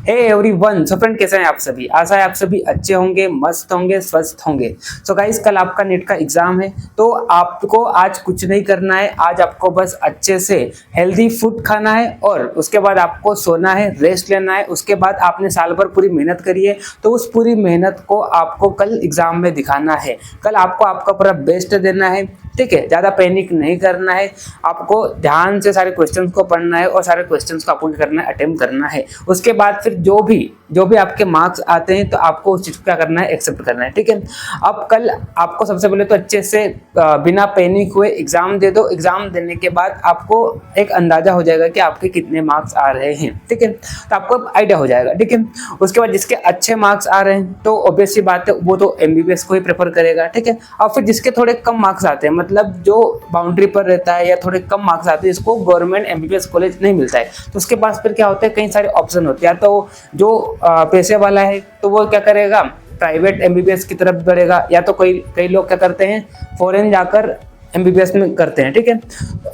Hey everyone, so friend कैसे हैं आप सभी। आशा है आप सभी अच्छे होंगे, मस्त होंगे, स्वस्थ होंगे। सो गाइस, कल आपका नीट का एग्जाम है, तो आपको आज कुछ नहीं करना है। आज आपको बस अच्छे से हेल्दी फूड खाना है और उसके बाद आपको सोना है, रेस्ट लेना है। उसके बाद आपने साल भर पूरी मेहनत करी है, तो उस पूरी मेहनत को आपको कल एग्जाम में दिखाना है। कल आपको आपका पूरा बेस्ट देना है, ठीक है। ज़्यादा पैनिक नहीं करना है, आपको ध्यान से सारे क्वेश्चंस को पढ़ना है और सारे क्वेश्चंस को आपको करना है, अटेम्प्ट करना है। उसके बाद फिर जो भी आपके मार्क्स आते हैं, तो आपको उस चीज़ को क्या करना है, एक्सेप्ट करना है, ठीक है। अब कल आपको सबसे पहले तो अच्छे से बिना पैनिक हुए एग्जाम दे दो। एग्जाम देने के बाद आपको एक अंदाजा हो जाएगा कि आपके कितने मार्क्स आ रहे हैं, ठीक है। तो आपको आइडिया हो जाएगा, ठीक है। उसके बाद जिसके अच्छे मार्क्स आ रहे हैं, तो ऑब्वियस सी बात है, वो तो एमबीबीएस को ही प्रेफर करेगा, ठीक है। और फिर जिसके थोड़े कम मार्क्स आते हैं, मतलब जो बाउंड्री पर रहता है या थोड़े कम मार्क्स आते हैं, इसको गवर्नमेंट एमबीबीएस कॉलेज नहीं मिलता है, तो उसके पास फिर क्या होता है, कई सारे ऑप्शन होते हैं। तो जो पैसे वाला है, तो वो क्या करेगा, प्राइवेट एमबीबीएस की तरफ बढ़ेगा, या तो कई लोग क्या करते हैं, फॉरेन जाकर एमबीबीएस में करते हैं, ठीक है।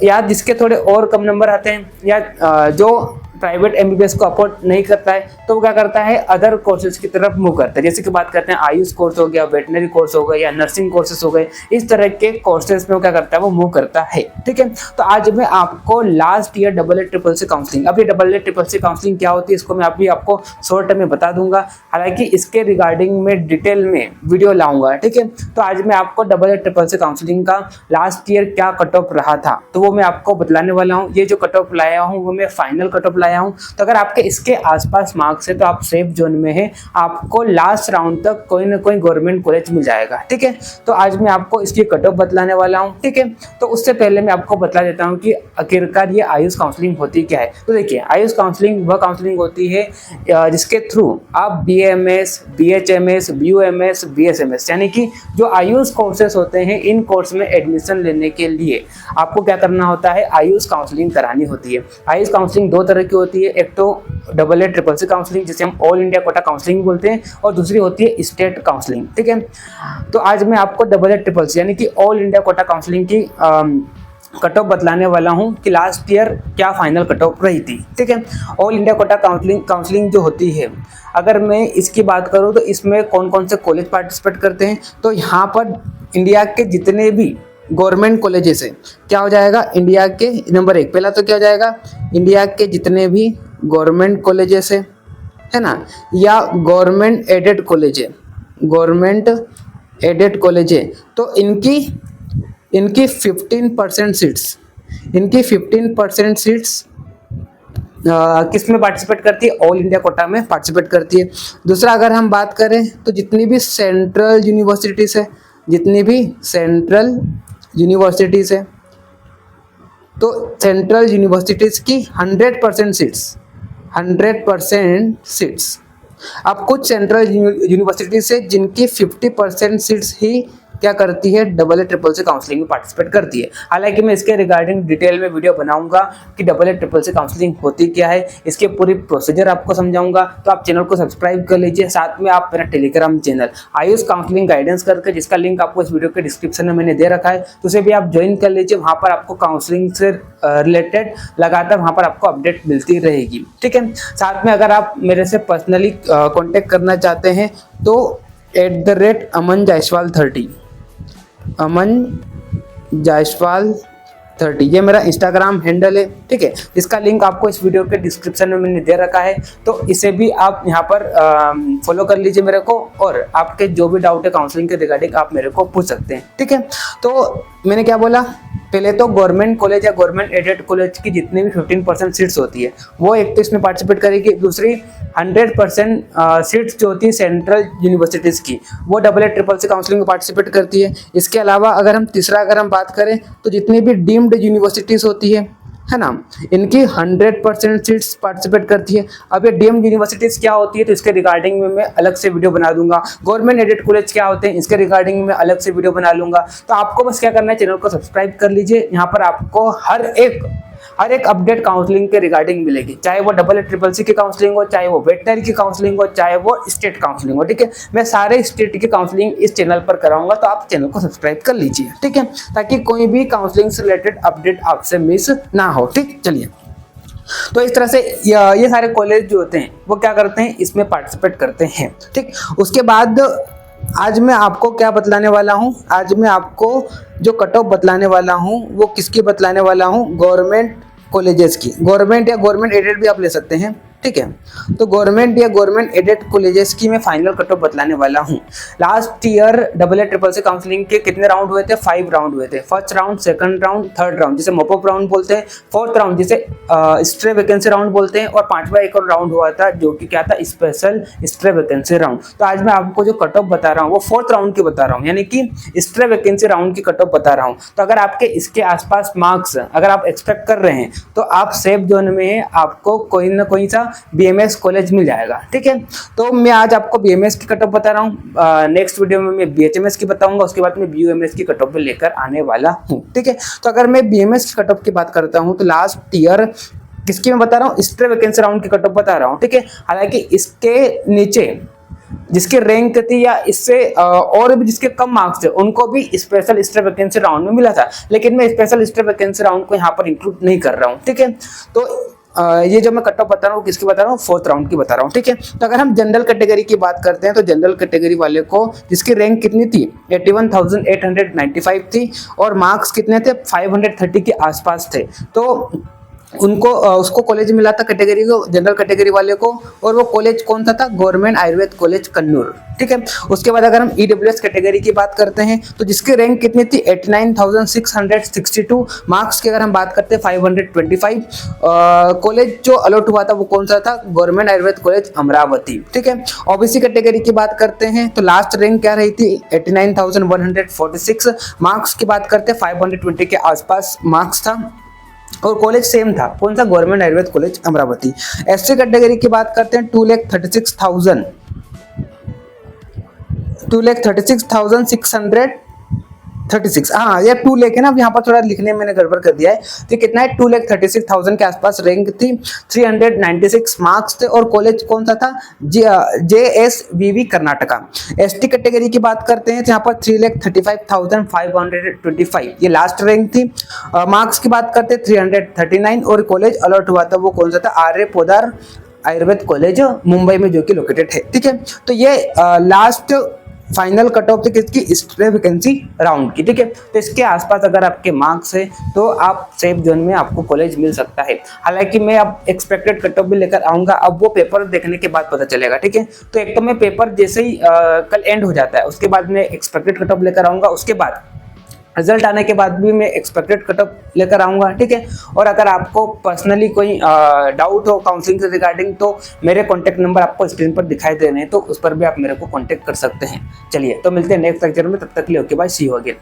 या जिसके थोड़े और कम नंबर आते हैं, या जो प्राइवेट एमबीबीएस को अफोर्ड नहीं करता है, तो वो क्या करता है, अदर कोर्सेज की तरफ मूव करता है। जैसे कि बात करते हैं आयुष कोर्स हो गया, वेटनरी कोर्स हो गया, या नर्सिंग कोर्सेज हो गए। इस तरह के कोर्सेज में वो क्या करता है, वो मूव करता है, ठीक है। तो आज मैं आपको last year AA triple C counselling, अब ये AA ट्रिपल सी काउंसलिंग क्या होती है, इसको मैं अभी आपको शॉर्ट में बता दूंगा। हालांकि इसके रिगार्डिंग में डिटेल में वीडियो लाऊंगा, ठीक है। तो आज मैं आपको AA ट्रिपल सी काउंसलिंग का लास्ट ईयर क्या कट ऑफ रहा था, तो वो मैं आपको बतलाने वाला हूँ। ये जो कट ऑफ लाया हूँ, वो मैं फाइनल कट ऑफ लाया हूं। तो अगर आपके इसके आसपास मार्क्स है, तो आप सेफ जोन में हैं, आपको लास्ट राउंड तक कोई ना कोई गवर्नमेंट कॉलेज मिल जाएगा, ठीक है। तो आज मैं आपको इसकी कट ऑफ बतलाने वाला हूं, ठीक है। तो उससे पहले मैं आपको बतला देता हूं कि आखिरकार ये आयुष काउंसलिंग होती क्या है। तो देखिए, आयुष काउंसलिंग वह काउंसलिंग होती है जिसके थ्रू आप BAMS, BHMS, BUMS, BSMS यानी कि जो आयुष कोर्सेस होते हैं, इन कोर्स में एडमिशन लेने के लिए आपको क्या करना होता है, आयुष काउंसलिंग करानी होती है। आयुष काउंसलिंग दो तरह की होती है, एक तो AA ट्रिपल सी काउंसलिंग जिसे हम ऑल इंडिया कोटा काउंसलिंग बोलते हैं, और दूसरी होती है स्टेट काउंसलिंग, ठीक है। तो आज मैं आपको AA ट्रिपल सी यानी कि ऑल इंडिया कोटा काउंसलिंग की कट ऑफ बतलाने वाला हूं कि लास्ट ईयर क्या फाइनल कट ऑफ रही थी, ठीक है। ऑल इंडिया कोटा काउंसलिंग जो होती है, अगर मैं इसकी बात करूं तो इसमें कौन कौन से कॉलेज पार्टिसिपेट करते हैं, तो यहाँ पर इंडिया के जितने भी गवर्नमेंट कॉलेजेस है, क्या हो जाएगा, इंडिया के नंबर 1 पहला तो क्या हो जाएगा, इंडिया के जितने भी गवर्नमेंट कॉलेजेस है ना, या गवर्नमेंट एडेड कॉलेज है, गवर्नमेंट एडेड कॉलेज है, तो इनकी 15% सीट्स, इनकी 15% सीट्स किस में पार्टिसिपेट करती है, ऑल इंडिया कोटा में पार्टिसिपेट करती है। दूसरा, अगर हम बात करें तो जितनी भी सेंट्रल यूनिवर्सिटीज़ है, जितनी भी सेंट्रल यूनिवर्सिटीज़ है, तो सेंट्रल यूनिवर्सिटीज़ की 100% सीट्स, 100% सीट्स। अब कुछ सेंट्रल यूनिवर्सिटीज़ है जिनकी 50% सीट्स ही क्या करती है, AA ट्रिपल सी काउंसलिंग में पार्टिसिपेट करती है। हालांकि मैं इसके रिगार्डिंग डिटेल में वीडियो बनाऊंगा कि AA ट्रिपल सी काउंसलिंग होती क्या है, इसके पूरी प्रोसीजर आपको समझाऊंगा। तो आप चैनल को सब्सक्राइब कर लीजिए, साथ में आप मेरा Telegram channel Ayush counselling guidance करके, जिसका लिंक आपको इस वीडियो के डिस्क्रिप्शन में मैंने दे रखा है, तो उसे भी आप ज्वाइन कर लीजिए। वहाँ पर आपको काउंसलिंग से रिलेटेड लगातार वहाँ पर आपको अपडेट मिलती रहेगी, ठीक है। साथ में अगर आप मेरे से पर्सनली कॉन्टेक्ट करना चाहते हैं, तो @अमन जायसवाल 30, अमन जायसवाल 30 ये मेरा इंस्टाग्राम हैंडल है, ठीक है। इसका लिंक आपको इस वीडियो के डिस्क्रिप्शन में मैंने दे रखा है, तो इसे भी आप यहाँ पर फॉलो कर लीजिए मेरे को, और आपके जो भी डाउट है काउंसलिंग के रिगार्डिंग आप मेरे को पूछ सकते हैं, ठीक है। तो मैंने क्या बोला, पहले तो गवर्नमेंट कॉलेज या गवर्नमेंट एडेड कॉलेज की जितनी भी 15% सीट्स होती है, वो एक तो इसमें पार्टिसिपेट करेगी। दूसरी 100% सीट्स जो होती है सेंट्रल यूनिवर्सिटीज़ की, वो AA ट्रिपल सी काउंसलिंग में पार्टिसिपेट करती है। इसके अलावा अगर हम बात करें तो जितनी भी डीम्ड यूनिवर्सिटीज़ होती है ना, इनकी 100% सीट्स पार्टिसिपेट करती है। अब ये डीम्ड यूनिवर्सिटीज़ क्या होती है, तो इसके रिगार्डिंग में मैं अलग से वीडियो बना दूंगा। गवर्नमेंट एडेड कॉलेज क्या होते हैं, इसके रिगार्डिंग में अलग से वीडियो बना लूंगा। तो आपको बस क्या करना है, चैनल को सब्सक्राइब कर लीजिए। यहाँ पर आपको हर एक अपडेट काउंसलिंग के रिगार्डिंग मिलेगी, चाहे वो AA ट्रिपल सी की काउंसलिंग हो, चाहे वो वेटनरी की काउंसलिंग हो, चाहे वो स्टेट काउंसलिंग हो, ठीक है। मैं सारे स्टेट की काउंसलिंग इस चैनल पर कराऊंगा, तो आप चैनल को सब्सक्राइब कर लीजिए, ठीक है, ताकि कोई भी काउंसलिंग से रिलेटेड अपडेट आपसे मिस ना हो, ठीक। चलिए, तो इस तरह से ये सारे कॉलेज जो होते हैं वो क्या करते हैं, इसमें पार्टिसिपेट करते हैं। ठीक, उसके बाद आज मैं आपको क्या बतलाने वाला हूँ, आज मैं आपको जो कट ऑफ बतलाने वाला हूँ वो किसकी बतलाने वाला हूँ, गवर्नमेंट कॉलेजेस की। गवर्नमेंट या गवर्नमेंट एडेड भी आप ले सकते हैं। ठीक है, तो गवर्नमेंट या गवर्नमेंट एडेड कॉलेजेस की मैं फाइनल कट ऑफ बतलाने वाला हूँ। Last year double A triple C counselling के कितने राउंड हुए थे, 5 राउंड हुए थे। First round, second round, third round जिसे मॉपअप राउंड बोलते हैं, फोर्थ राउंड जिसे स्ट्रे वैकेंसी राउंड बोलते हैं, और पांचवा एक और राउंड हुआ था जो कि क्या था, स्पेशल स्ट्रे वैकेंसी राउंड। तो आज मैं आपको जो कट ऑफ बता रहा हूँ वो फोर्थ राउंड की बता रहा हूँ, यानी कि स्ट्रे वैकेंसी राउंड की कट ऑफ बता रहा हूँ। तो अगर आपके इसके आसपास मार्क्स अगर आप एक्सपेक्ट कर रहे हैं तो आप सेफ जोन में हैं, आपको कोई ना कोई सा बीएमएस कॉलेज मिल जाएगा। ठीक है, तो मैं आज आपको बीएमएस की कट ऑफ बता रहा हूँ। नेक्स्ट वीडियो में मैं बीएचएमएस की बताऊंगा, उसके बाद मैं बीयूएमएस की कट ऑफ भी लेकर आने वाला हूँ। ठीक है, तो अगर मैं बीएमएस की कट ऑफ की बात करता हूँ तो लास्ट ईयर किसकी मैं बता रहा हूँ, स्ट्रे वैकेंसी राउंड की कट ऑफ बता रहा हूँ। ठीक है, हालांकि इसके नीचे जिसके रैंक थी या इससे और भी जिसके कम मार्क्स थे उनको भी स्पेशल स्ट्रे वैकेंसी राउंड में मिला था, लेकिन मैं स्पेशल स्ट्रे वैकेंसी राउंड को यहाँ पर इंक्लूड नहीं कर रहा हूँ। ठीक है, तो ये जो मैं कट ऑफ बता रहा हूँ किसकी बता रहा हूँ, फोर्थ राउंड की बता रहा हूँ। ठीक है, तो अगर हम जनरल कैटेगरी की बात करते हैं तो जनरल कैटेगरी वाले को जिसकी रैंक कितनी थी, 81,895 थी और मार्क्स कितने थे, 530 के आसपास थे। तो उनको उसको कॉलेज मिला था कैटेगरी को, जनरल कैटेगरी वाले को, और वो कॉलेज कौन सा था, गवर्नमेंट आयुर्वेद कॉलेज कन्नूर। ठीक है, उसके बाद अगर हम ईडब्ल्यूएस कैटेगरी की बात करते हैं तो जिसकी रैंक कितनी थी, 89,662, मार्क्स की अगर हम बात करते हैं 525, कॉलेज जो अलॉट हुआ था वो कौन सा था, गवर्नमेंट आयुर्वेद कॉलेज अमरावती। ठीक है, ओबीसी कैटेगरी की बात करते हैं तो लास्ट रैंक क्या रही थी, 89,146, मार्क्स की बात करते हैं 520 के आसपास मार्क्स था और कॉलेज सेम था, कौन सा, government Ayurveda college Amravati. SC category की बात करते हैं 2,36,636, हाँ ये 2 लाख है ना, यहाँ पर थोड़ा लिखने में मैंने गड़बड़ कर दिया है। तो कितना है, 2,36,000 के आसपास रैंक थी, 396 मार्क्स थे और कॉलेज कौन सा था, JSVV कर्नाटका। एसटी कैटेगरी की बात करते हैं तो यहाँ पर 3,35,525 ये लास्ट रैंक थी। मार्क्स की बात करते हैं 339 और कॉलेज अलॉट हुआ था वो कौन सा था, आर्य पोदार आयुर्वेद कॉलेज मुंबई में जो कि लोकेटेड है। ठीक है, तो ये लास्ट फाइनल कट ऑफ थी किसकी, स्ट्रे वैकेंसी राउंड की। ठीक है, तो इसके आसपास अगर आपके मार्क्स है तो आप सेफ जोन में आपको कॉलेज मिल सकता है। हालांकि मैं अब एक्सपेक्टेड कट ऑफ भी लेकर आऊंगा, अब वो पेपर देखने के बाद पता चलेगा। ठीक है, तो एक तो मैं पेपर जैसे ही कल एंड हो जाता है उसके बाद मैं एक्सपेक्टेड कट ऑफ लेकर आऊंगा, उसके बाद रिजल्ट आने के बाद भी मैं एक्सपेक्टेड कट ऑफ लेकर आऊंगा। ठीक है, और अगर आपको पर्सनली कोई डाउट हो काउंसलिंग से रिगार्डिंग तो मेरे कॉन्टैक्ट नंबर आपको स्क्रीन पर दिखाई दे रहे हैं, तो उस पर भी आप मेरे को कॉन्टैक्ट कर सकते हैं। चलिए, तो मिलते हैं नेक्स्ट लेक्चर में, तब तक के लिए okay bye, see you again.